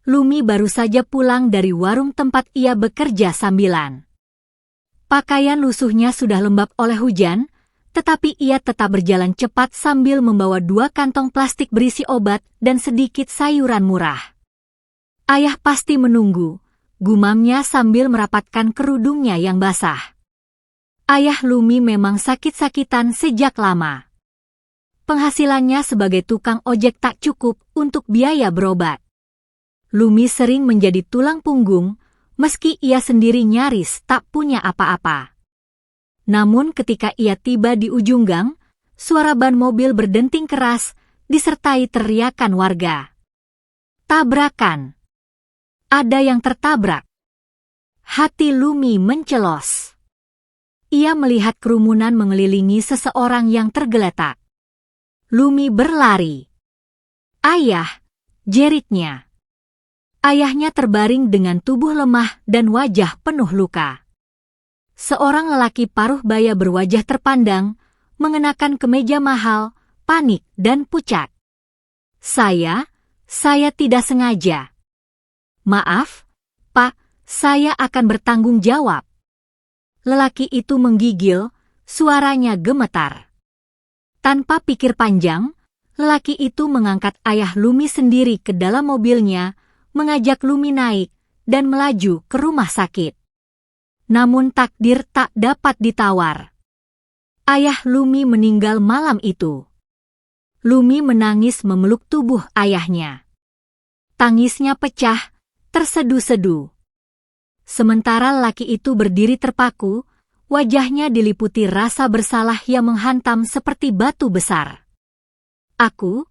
Lumi baru saja pulang dari warung tempat ia bekerja sambilan. Pakaian lusuhnya sudah lembab oleh hujan, tetapi ia tetap berjalan cepat sambil membawa 2 kantong plastik berisi obat dan sedikit sayuran murah. Ayah pasti menunggu, gumamnya sambil merapatkan kerudungnya yang basah. Ayah Lumi memang sakit-sakitan sejak lama. Penghasilannya sebagai tukang ojek tak cukup untuk biaya berobat. Lumi sering menjadi tulang punggung, meski ia sendiri nyaris tak punya apa-apa. Namun ketika ia tiba di ujung gang, suara ban mobil berdenting keras, disertai teriakan warga. Tabrakan! Ada yang tertabrak. Hati Lumi mencelos. Ia melihat kerumunan mengelilingi seseorang yang tergeletak. Lumi berlari. Ayah, jeritnya. Ayahnya terbaring dengan tubuh lemah dan wajah penuh luka. Seorang lelaki paruh baya berwajah terpandang, mengenakan kemeja mahal, panik dan pucat. Saya tidak sengaja. Maaf, Pak, saya akan bertanggung jawab. Lelaki itu menggigil, suaranya gemetar. Tanpa pikir panjang, lelaki itu mengangkat ayah Lumi sendiri ke dalam mobilnya, mengajak Lumi naik, dan melaju ke rumah sakit. Namun takdir tak dapat ditawar. Ayah Lumi meninggal malam itu. Lumi menangis memeluk tubuh ayahnya. Tangisnya pecah, tersedu-sedu. Sementara lelaki itu berdiri terpaku, wajahnya diliputi rasa bersalah yang menghantam seperti batu besar. Aku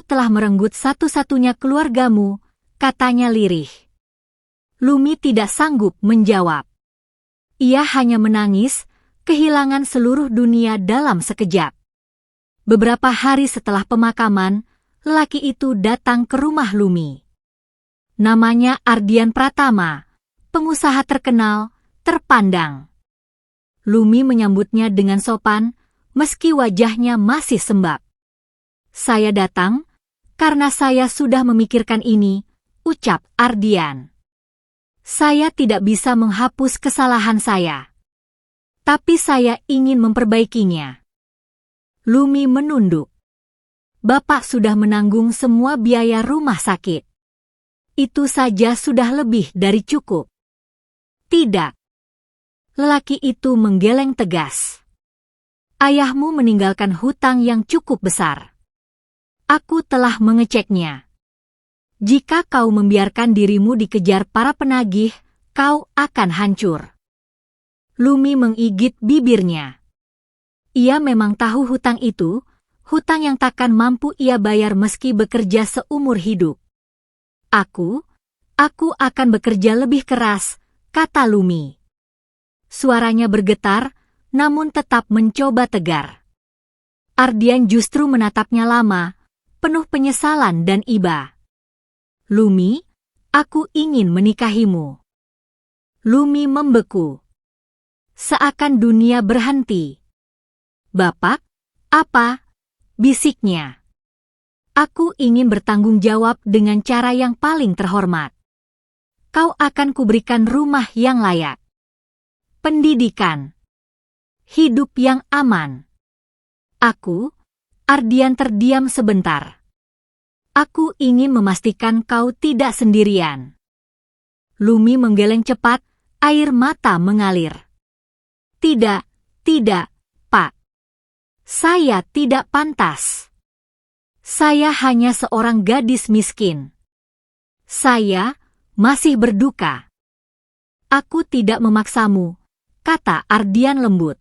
telah merenggut satu-satunya keluargamu, katanya lirih. Lumi tidak sanggup menjawab. Ia hanya menangis, kehilangan seluruh dunia dalam sekejap. Beberapa hari setelah pemakaman, lelaki itu datang ke rumah Lumi. Namanya Ardian Pratama, pengusaha terkenal, terpandang. Lumi menyambutnya dengan sopan, meski wajahnya masih sembab. Saya datang, karena saya sudah memikirkan ini, ucap Ardian. Saya tidak bisa menghapus kesalahan saya. Tapi saya ingin memperbaikinya. Lumi menunduk. Bapak sudah menanggung semua biaya rumah sakit. Itu saja sudah lebih dari cukup. Tidak. Lelaki itu menggeleng tegas. Ayahmu meninggalkan hutang yang cukup besar. Aku telah mengeceknya. Jika kau membiarkan dirimu dikejar para penagih, kau akan hancur. Lumi menggigit bibirnya. Ia memang tahu hutang itu, hutang yang takkan mampu ia bayar meski bekerja seumur hidup. Aku akan bekerja lebih keras, kata Lumi. Suaranya bergetar, namun tetap mencoba tegar. Ardian justru menatapnya lama, penuh penyesalan dan iba. Lumi, aku ingin menikahimu. Lumi membeku. Seakan dunia berhenti. Bapak, apa? Bisiknya. Aku ingin bertanggung jawab dengan cara yang paling terhormat. Kau akan kuberikan rumah yang layak. Pendidikan. Hidup yang aman. Ardian terdiam sebentar. Aku ingin memastikan kau tidak sendirian. Lumi menggeleng cepat, air mata mengalir. Tidak, Pak. Saya tidak pantas. Saya hanya seorang gadis miskin. Saya masih berduka. Aku tidak memaksamu, kata Ardian lembut.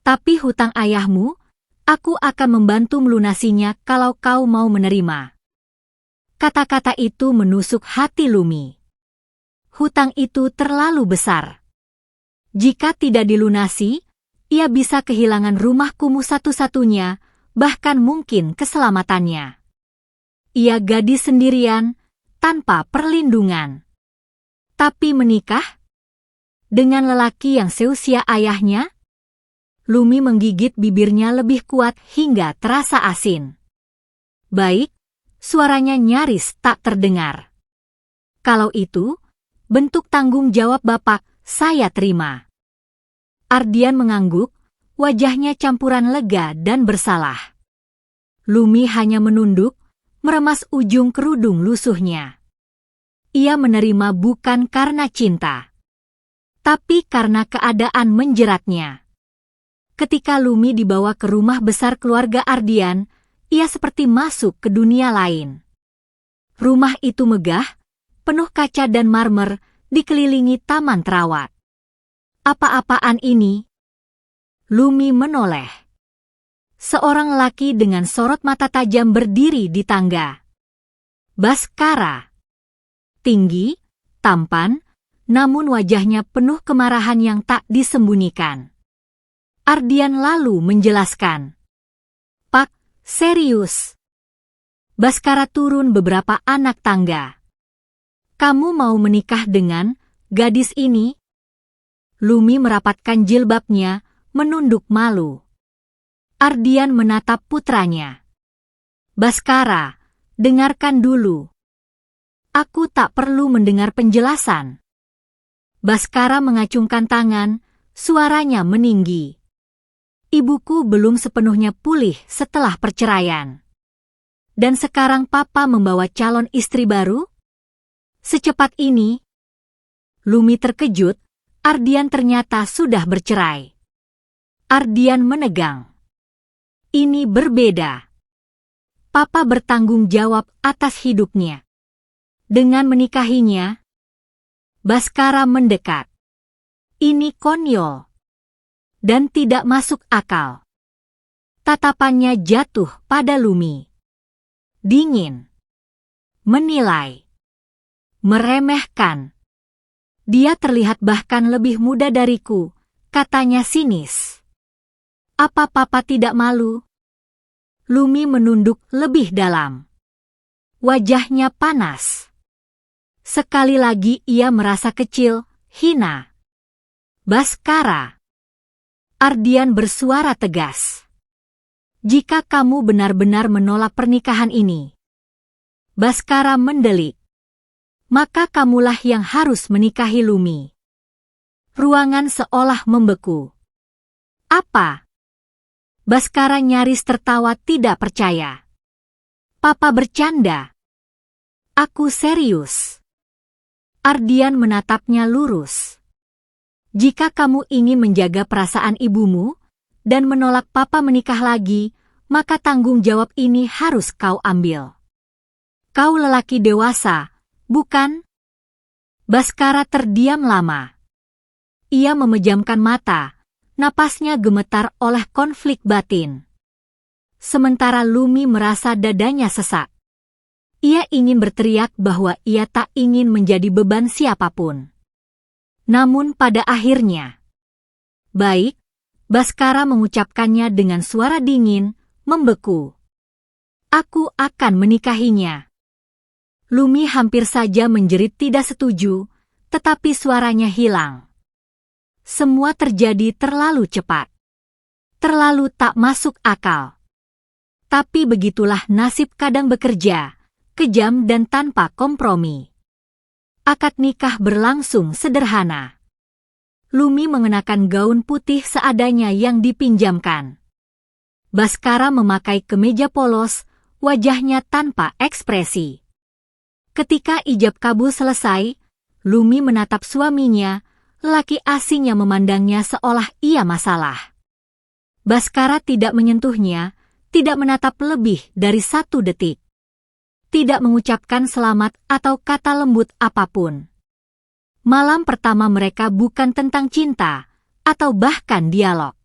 Tapi hutang ayahmu, aku akan membantu melunasinya kalau kau mau menerima. Kata-kata itu menusuk hati Lumi. Hutang itu terlalu besar. Jika tidak dilunasi, ia bisa kehilangan rumah kumuh satu-satunya, bahkan mungkin keselamatannya. Ia gadis sendirian, tanpa perlindungan. Tapi menikah? Dengan lelaki yang seusia ayahnya? Lumi menggigit bibirnya lebih kuat hingga terasa asin. Baik, suaranya nyaris tak terdengar. Kalau itu, bentuk tanggung jawab Bapak, saya terima. Ardian mengangguk, wajahnya campuran lega dan bersalah. Lumi hanya menunduk, meremas ujung kerudung lusuhnya. Ia menerima bukan karena cinta, tapi karena keadaan menjeratnya. Ketika Lumi dibawa ke rumah besar keluarga Ardian, ia seperti masuk ke dunia lain. Rumah itu megah, penuh kaca dan marmer, dikelilingi taman terawat. Apa-apaan ini? Lumi menoleh. Seorang laki dengan sorot mata tajam berdiri di tangga. Baskara. Tinggi, tampan, namun wajahnya penuh kemarahan yang tak disembunyikan. Ardian lalu menjelaskan. Pak, serius. Baskara turun beberapa anak tangga. Kamu mau menikah dengan gadis ini? Lumi merapatkan jilbabnya, menunduk malu. Ardian menatap putranya. Baskara, dengarkan dulu. Aku tak perlu mendengar penjelasan. Baskara mengacungkan tangan, suaranya meninggi. Ibuku belum sepenuhnya pulih setelah perceraian. Dan sekarang Papa membawa calon istri baru? Secepat ini? Lumi terkejut, Ardian ternyata sudah bercerai. Ardian menegang. Ini berbeda. Papa bertanggung jawab atas hidupnya. Dengan menikahinya, Baskara mendekat. Ini konyol. Dan tidak masuk akal. Tatapannya jatuh pada Lumi. Dingin. Menilai. Meremehkan. Dia terlihat bahkan lebih muda dariku, katanya sinis. Apa Papa tidak malu? Lumi menunduk lebih dalam. Wajahnya panas. Sekali lagi ia merasa kecil, hina. Baskara. Ardian bersuara tegas. Jika kamu benar-benar menolak pernikahan ini, Baskara mendelik, maka kamulah yang harus menikahi Lumi. Ruangan seolah membeku. Apa? Baskara nyaris tertawa tidak percaya. Papa bercanda. Aku serius. Ardian menatapnya lurus. Jika kamu ingin menjaga perasaan ibumu dan menolak Papa menikah lagi, maka tanggung jawab ini harus kau ambil. Kau lelaki dewasa, bukan? Baskara terdiam lama. Ia memejamkan mata, napasnya gemetar oleh konflik batin. Sementara Lumi merasa dadanya sesak. Ia ingin berteriak bahwa ia tak ingin menjadi beban siapapun. Namun pada akhirnya, baik, Baskara mengucapkannya dengan suara dingin, membeku. Aku akan menikahinya. Lumi hampir saja menjerit tidak setuju, tetapi suaranya hilang. Semua terjadi terlalu cepat. Terlalu tak masuk akal. Tapi begitulah nasib kadang bekerja, kejam dan tanpa kompromi. Akad nikah berlangsung sederhana. Lumi mengenakan gaun putih seadanya yang dipinjamkan. Baskara memakai kemeja polos, wajahnya tanpa ekspresi. Ketika ijab kabul selesai, Lumi menatap suaminya, lelaki asing yang memandangnya seolah ia masalah. Baskara tidak menyentuhnya, tidak menatap lebih dari 1 detik. Tidak mengucapkan selamat atau kata lembut apapun. Malam pertama mereka bukan tentang cinta, atau bahkan dialog.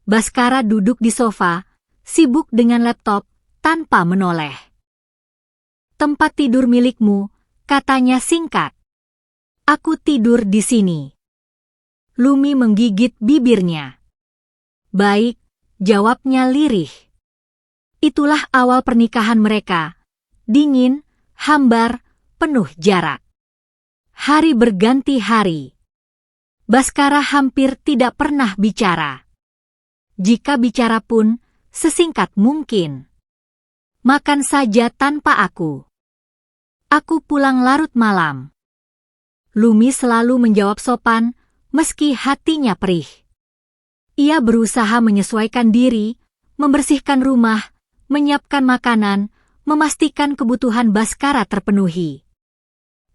Baskara duduk di sofa, sibuk dengan laptop, tanpa menoleh. Tempat tidur milikmu, katanya singkat. Aku tidur di sini. Lumi menggigit bibirnya. Baik, jawabnya lirih. Itulah awal pernikahan mereka. Dingin, hambar, penuh jarak. Hari berganti hari. Baskara hampir tidak pernah bicara. Jika bicara pun, sesingkat mungkin. Makan saja tanpa aku. Aku pulang larut malam. Lumi selalu menjawab sopan, meski hatinya perih. Ia berusaha menyesuaikan diri, membersihkan rumah, menyiapkan makanan, memastikan kebutuhan Baskara terpenuhi.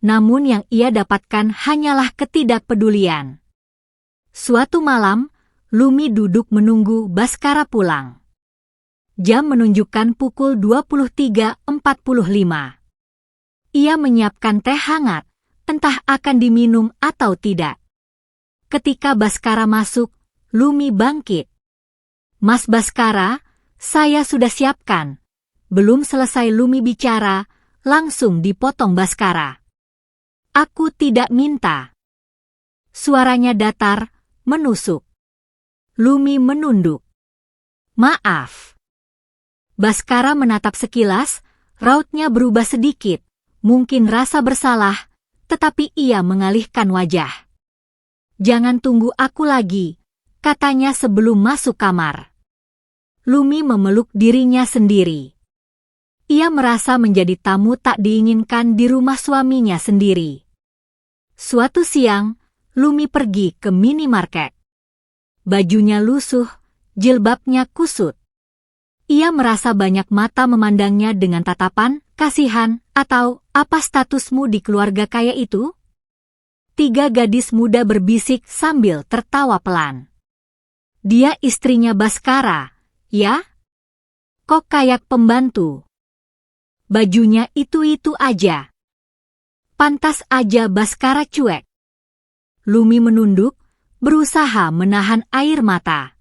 Namun yang ia dapatkan hanyalah ketidakpedulian. Suatu malam, Lumi duduk menunggu Baskara pulang. Jam menunjukkan pukul 23.45. Ia menyiapkan teh hangat, entah akan diminum atau tidak. Ketika Baskara masuk, Lumi bangkit. "Mas Baskara, saya sudah siapkan." Belum selesai Lumi bicara, langsung dipotong Baskara. "Aku tidak minta." Suaranya datar, menusuk. Lumi menunduk. "Maaf." Baskara menatap sekilas, rautnya berubah sedikit, mungkin rasa bersalah, tetapi ia mengalihkan wajah. "Jangan tunggu aku lagi," katanya sebelum masuk kamar. Lumi memeluk dirinya sendiri. Ia merasa menjadi tamu tak diinginkan di rumah suaminya sendiri. Suatu siang, Lumi pergi ke minimarket. Bajunya lusuh, jilbabnya kusut. Ia merasa banyak mata memandangnya dengan tatapan, kasihan, atau "Apa statusmu di keluarga kaya itu?" 3 gadis muda berbisik sambil tertawa pelan. "Dia istrinya Baskara, ya? Kok kayak pembantu? Bajunya itu-itu aja." Pantas aja Baskara cuek. Lumi menunduk, berusaha menahan air mata.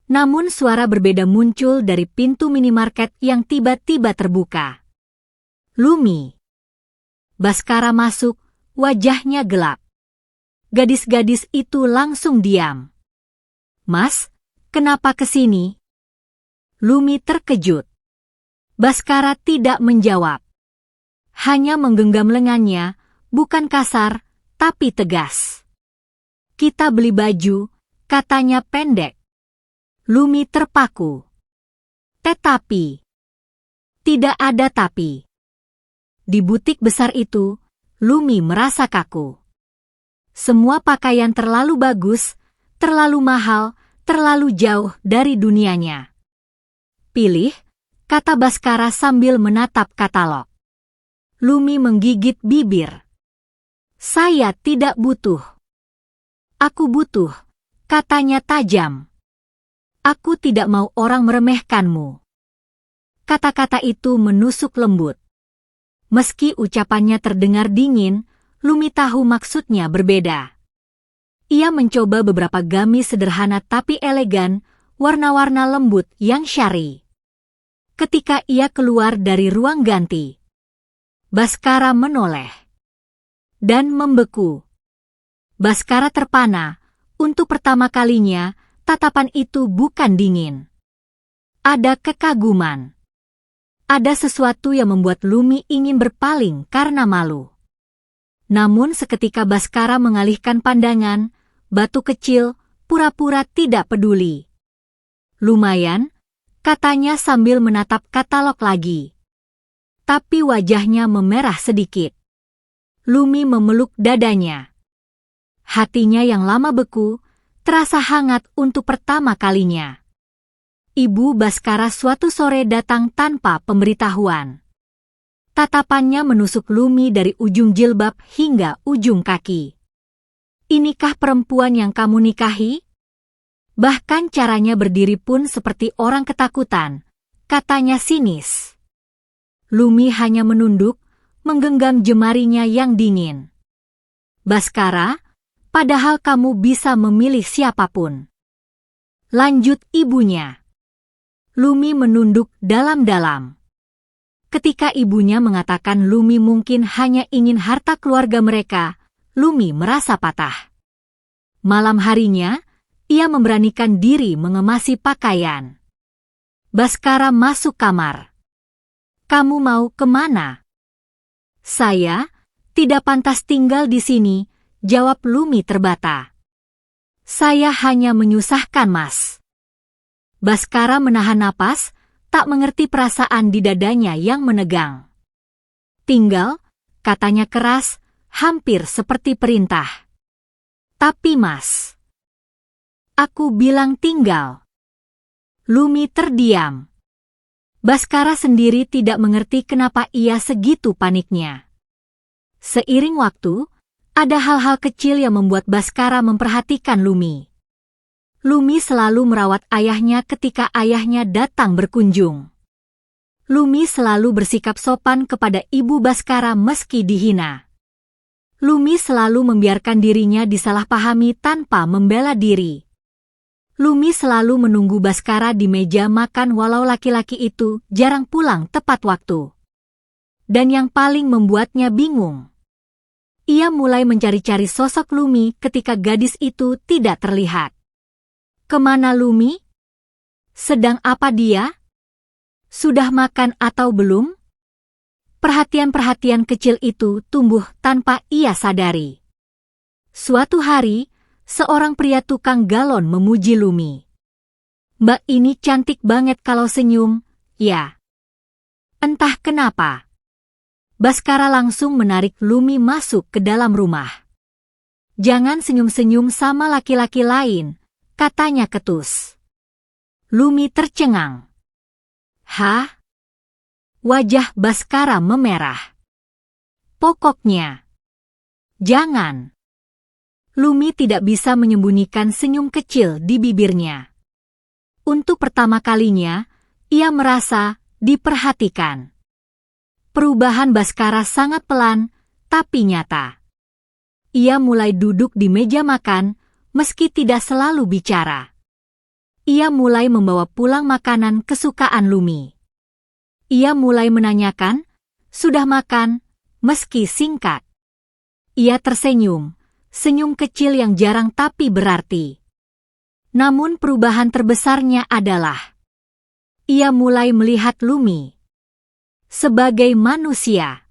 Namun suara berbeda muncul dari pintu minimarket yang tiba-tiba terbuka. "Lumi." Baskara masuk, wajahnya gelap. Gadis-gadis itu langsung diam. "Mas, kenapa kesini?" Lumi terkejut. Baskara tidak menjawab. Hanya menggenggam lengannya, bukan kasar, tapi tegas. "Kita beli baju," katanya pendek. Lumi terpaku. Tetapi. Tidak ada tapi. Di butik besar itu, Lumi merasa kaku. Semua pakaian terlalu bagus, terlalu mahal, terlalu jauh dari dunianya. "Pilih," kata Baskara sambil menatap katalog. Lumi menggigit bibir. "Saya tidak butuh." "Aku butuh," katanya tajam. "Aku tidak mau orang meremehkanmu." Kata-kata itu menusuk lembut. Meski ucapannya terdengar dingin, Lumi tahu maksudnya berbeda. Ia mencoba beberapa gamis sederhana tapi elegan, warna-warna lembut yang syari. Ketika ia keluar dari ruang ganti, Baskara menoleh dan membeku. Baskara terpana. Untuk pertama kalinya, tatapan itu bukan dingin. Ada kekaguman. Ada sesuatu yang membuat Lumi ingin berpaling karena malu. Namun seketika Baskara mengalihkan pandangan, batu kecil, pura-pura tidak peduli. "Lumayan," katanya sambil menatap katalog lagi. Tapi wajahnya memerah sedikit. Lumi memeluk dadanya. Hatinya yang lama beku, terasa hangat untuk pertama kalinya. Ibu Baskara suatu sore datang tanpa pemberitahuan. Tatapannya menusuk Lumi dari ujung jilbab hingga ujung kaki. "Inikah perempuan yang kamu nikahi?" Bahkan caranya berdiri pun seperti orang ketakutan, katanya sinis. Lumi hanya menunduk, menggenggam jemarinya yang dingin. "Baskara, padahal kamu bisa memilih siapapun." Lanjut ibunya. Lumi menunduk dalam-dalam. Ketika ibunya mengatakan Lumi mungkin hanya ingin harta keluarga mereka, Lumi merasa patah. Malam harinya, ia memberanikan diri mengemasi pakaian. Baskara masuk kamar. "Kamu mau kemana?" "Saya tidak pantas tinggal di sini," jawab Lumi terbata. "Saya hanya menyusahkan Mas." Baskara menahan napas, tak mengerti perasaan di dadanya yang menegang. "Tinggal, katanya keras, hampir seperti perintah. Tapi Mas, aku bilang tinggal. Lumi terdiam. Baskara sendiri tidak mengerti kenapa ia segitu paniknya. Seiring waktu, ada hal-hal kecil yang membuat Baskara memperhatikan Lumi. Lumi selalu merawat ayahnya ketika ayahnya datang berkunjung. Lumi selalu bersikap sopan kepada ibu Baskara meski dihina. Lumi selalu membiarkan dirinya disalahpahami tanpa membela diri. Lumi selalu menunggu Baskara di meja makan walau laki-laki itu jarang pulang tepat waktu. Dan yang paling membuatnya bingung, ia mulai mencari-cari sosok Lumi ketika gadis itu tidak terlihat. Kemana Lumi? Sedang apa dia? Sudah makan atau belum? Perhatian-perhatian kecil itu tumbuh tanpa ia sadari. Suatu hari, seorang pria tukang galon memuji Lumi. Mbak ini cantik banget kalau senyum, ya. Entah kenapa. Baskara langsung menarik Lumi masuk ke dalam rumah. Jangan senyum-senyum sama laki-laki lain, katanya ketus. Lumi tercengang. Hah? Wajah Baskara memerah. Pokoknya, jangan. Lumi tidak bisa menyembunyikan senyum kecil di bibirnya. Untuk pertama kalinya, ia merasa diperhatikan. Perubahan Baskara sangat pelan, tapi nyata. Ia mulai duduk di meja makan, meski tidak selalu bicara. Ia mulai membawa pulang makanan kesukaan Lumi. Ia mulai menanyakan, sudah makan, meski singkat. Ia tersenyum, senyum kecil yang jarang tapi berarti. Namun perubahan terbesarnya adalah, ia mulai melihat Lumi sebagai manusia,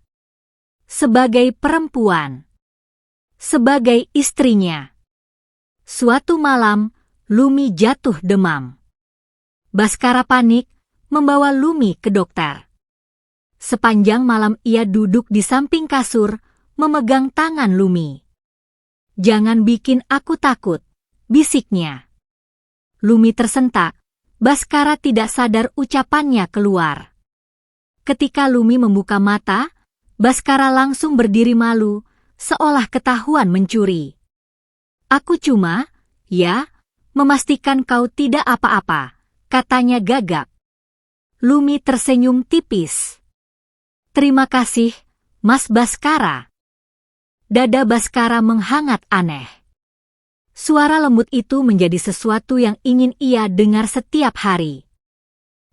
sebagai perempuan, sebagai istrinya. Suatu malam, Lumi jatuh demam. Baskara panik, membawa Lumi ke dokter. Sepanjang malam ia duduk di samping kasur, memegang tangan Lumi. Jangan bikin aku takut, bisiknya. Lumi tersentak, Baskara tidak sadar ucapannya keluar. Ketika Lumi membuka mata, Baskara langsung berdiri malu, seolah ketahuan mencuri. Aku cuma, ya, memastikan kau tidak apa-apa, katanya gagap. Lumi tersenyum tipis. Terima kasih, Mas Baskara. Dada Baskara menghangat aneh. Suara lembut itu menjadi sesuatu yang ingin ia dengar setiap hari.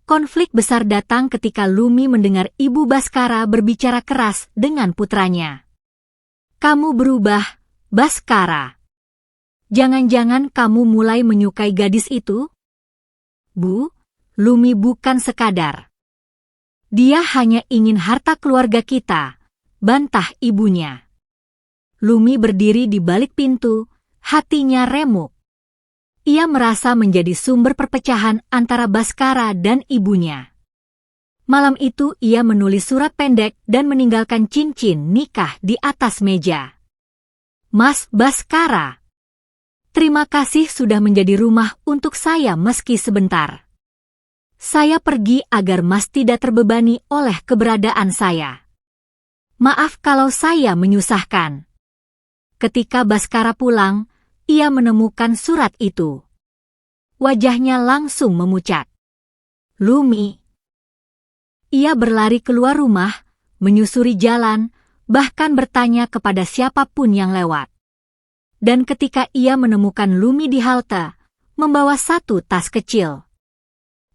Konflik besar datang ketika Lumi mendengar ibu Baskara berbicara keras dengan putranya. Kamu berubah, Baskara. Jangan-jangan kamu mulai menyukai gadis itu? Bu, Lumi bukan sekadar. Dia hanya ingin harta keluarga kita, bantah ibunya. Lumi berdiri di balik pintu, hatinya remuk. Ia merasa menjadi sumber perpecahan antara Baskara dan ibunya. Malam itu ia menulis surat pendek dan meninggalkan cincin nikah di atas meja. Mas Baskara, terima kasih sudah menjadi rumah untuk saya meski sebentar. Saya pergi agar Mas tidak terbebani oleh keberadaan saya. Maaf kalau saya menyusahkan. Ketika Baskara pulang, ia menemukan surat itu. Wajahnya langsung memucat. Lumi. Ia berlari keluar rumah, menyusuri jalan, bahkan bertanya kepada siapapun yang lewat. Dan ketika ia menemukan Lumi di halte, membawa satu tas kecil,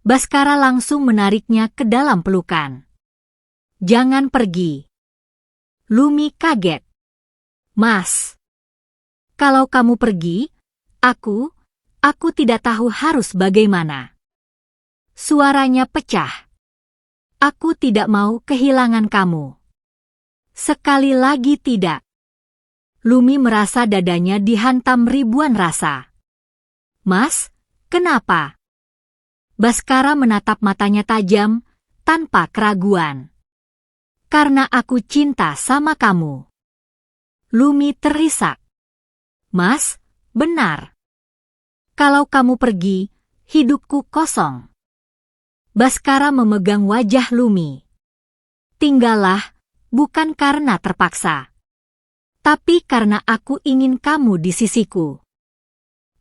Baskara langsung menariknya ke dalam pelukan. Jangan pergi. Lumi kaget. Mas, kalau kamu pergi, aku tidak tahu harus bagaimana. Suaranya pecah. Aku tidak mau kehilangan kamu. Sekali lagi tidak. Lumi merasa dadanya dihantam ribuan rasa. Mas, kenapa? Baskara menatap matanya tajam, tanpa keraguan. Karena aku cinta sama kamu. Lumi terisak. Mas, benar. Kalau kamu pergi, hidupku kosong. Baskara memegang wajah Lumi. Tinggallah, bukan karena terpaksa, tapi karena aku ingin kamu di sisiku.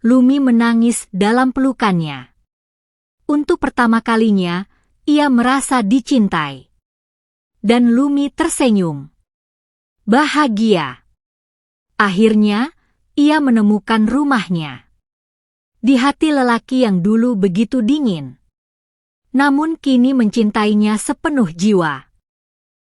Lumi menangis dalam pelukannya. Untuk pertama kalinya, ia merasa dicintai. Dan Lumi tersenyum. Bahagia. Akhirnya, ia menemukan rumahnya. Di hati lelaki yang dulu begitu dingin, namun kini mencintainya sepenuh jiwa.